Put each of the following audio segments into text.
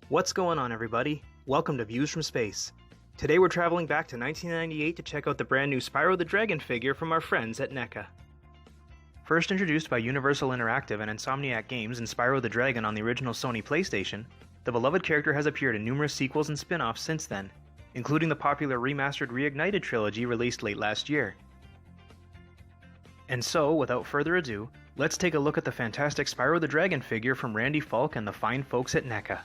What's going on, everybody? Welcome to Views from Space. Today we're traveling back to 1998 to check out the brand new Spyro the Dragon figure from our friends at NECA. First introduced by Universal Interactive and Insomniac Games in Spyro the Dragon on the original Sony PlayStation, the beloved character has appeared in numerous sequels and spin-offs since then, including the popular remastered Reignited trilogy released late last year. And so, without further ado, let's take a look at the fantastic Spyro the Dragon figure from Randy Falk and the fine folks at NECA.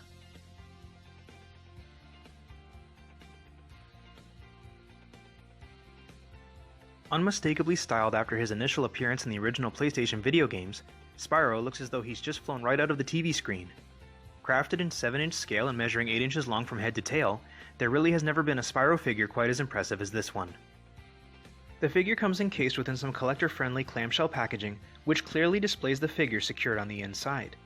Unmistakably styled after his initial appearance in the original PlayStation video games, Spyro looks as though he's just flown right out of the TV screen. Crafted in 7-inch scale and measuring 8 inches long from head to tail, there really has never been a Spyro figure quite as impressive as this one. The figure comes encased within some collector-friendly clamshell packaging, which clearly displays the figure secured on the inside.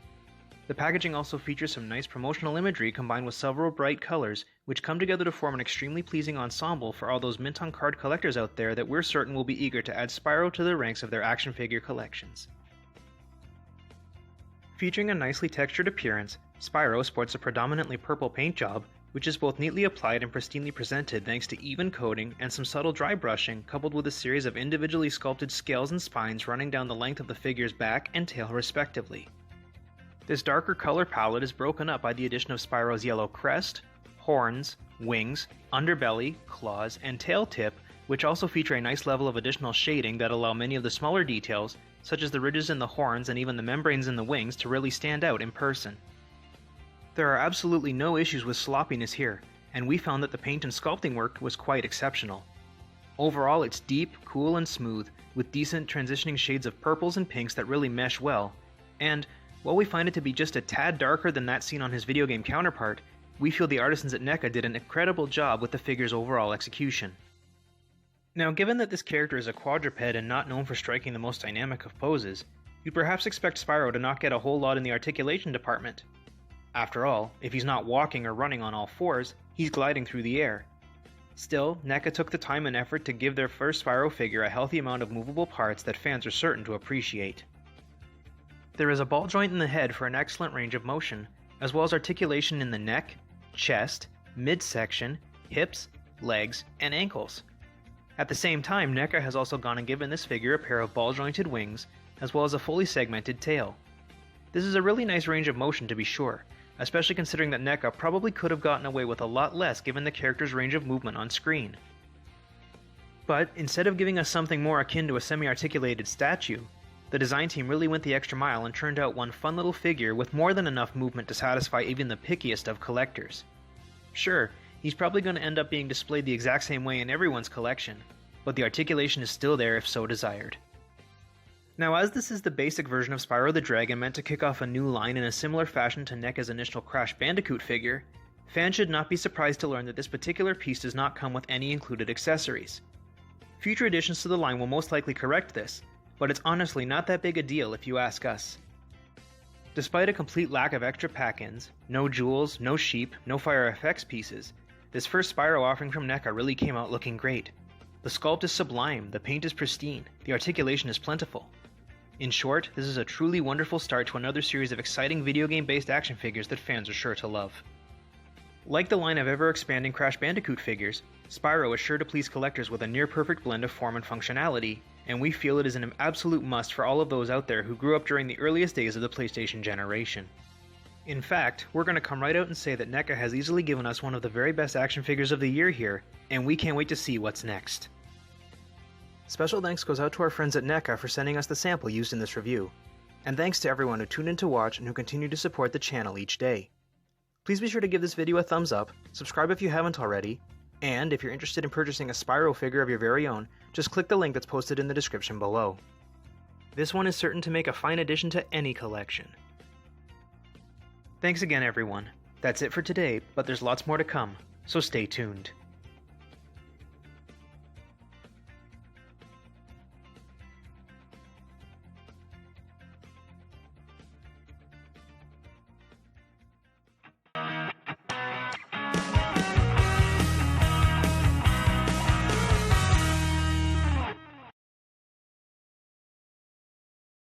The packaging also features some nice promotional imagery combined with several bright colors, which come together to form an extremely pleasing ensemble for all those mint-on-card collectors out there that we're certain will be eager to add Spyro to the ranks of their action figure collections. Featuring a nicely textured appearance, Spyro sports a predominantly purple paint job, which is both neatly applied and pristinely presented thanks to even coating and some subtle dry brushing coupled with a series of individually sculpted scales and spines running down the length of the figure's back and tail respectively. This darker color palette is broken up by the addition of Spyro's yellow crest, horns, wings, underbelly, claws, and tail tip, which also feature a nice level of additional shading that allow many of the smaller details, such as the ridges in the horns and even the membranes in the wings, to really stand out in person. There are absolutely no issues with sloppiness here, and we found that the paint and sculpting work was quite exceptional. Overall, it's deep, cool, and smooth, with decent transitioning shades of purples and pinks that really mesh well, and while we find it to be just a tad darker than that seen on his video game counterpart, we feel the artisans at NECA did an incredible job with the figure's overall execution. Now, given that this character is a quadruped and not known for striking the most dynamic of poses, you'd perhaps expect Spyro to not get a whole lot in the articulation department. After all, if he's not walking or running on all fours, he's gliding through the air. Still, NECA took the time and effort to give their first Spyro figure a healthy amount of movable parts that fans are certain to appreciate. There is a ball joint in the head for an excellent range of motion, as well as articulation in the neck, chest, midsection, hips, legs, and ankles. At the same time, NECA has also gone and given this figure a pair of ball-jointed wings, as well as a fully segmented tail. This is a really nice range of motion to be sure, especially considering that NECA probably could have gotten away with a lot less given the character's range of movement on screen. But instead of giving us something more akin to a semi-articulated statue, the design team really went the extra mile and turned out one fun little figure with more than enough movement to satisfy even the pickiest of collectors. Sure, he's probably going to end up being displayed the exact same way in everyone's collection, but the articulation is still there if so desired. Now, as this is the basic version of Spyro the Dragon meant to kick off a new line in a similar fashion to NECA's initial Crash Bandicoot figure, fans should not be surprised to learn that this particular piece does not come with any included accessories. Future additions to the line will most likely correct this, but it's honestly not that big a deal if you ask us. Despite a complete lack of extra pack-ins, no jewels, no sheep, no fire effects pieces, this first Spyro offering from NECA really came out looking great. The sculpt is sublime, the paint is pristine, the articulation is plentiful. In short, this is a truly wonderful start to another series of exciting video game-based action figures that fans are sure to love. Like the line of ever-expanding Crash Bandicoot figures, Spyro is sure to please collectors with a near-perfect blend of form and functionality, and we feel it is an absolute must for all of those out there who grew up during the earliest days of the PlayStation generation. In fact, we're going to come right out and say that NECA has easily given us one of the very best action figures of the year here, and we can't wait to see what's next. Special thanks goes out to our friends at NECA for sending us the sample used in this review, and thanks to everyone who tuned in to watch and who continue to support the channel each day. Please be sure to give this video a thumbs up, subscribe if you haven't already, and if you're interested in purchasing a Spyro figure of your very own, just click the link that's posted in the description below. This one is certain to make a fine addition to any collection. Thanks again, everyone. That's it for today, but there's lots more to come, so stay tuned.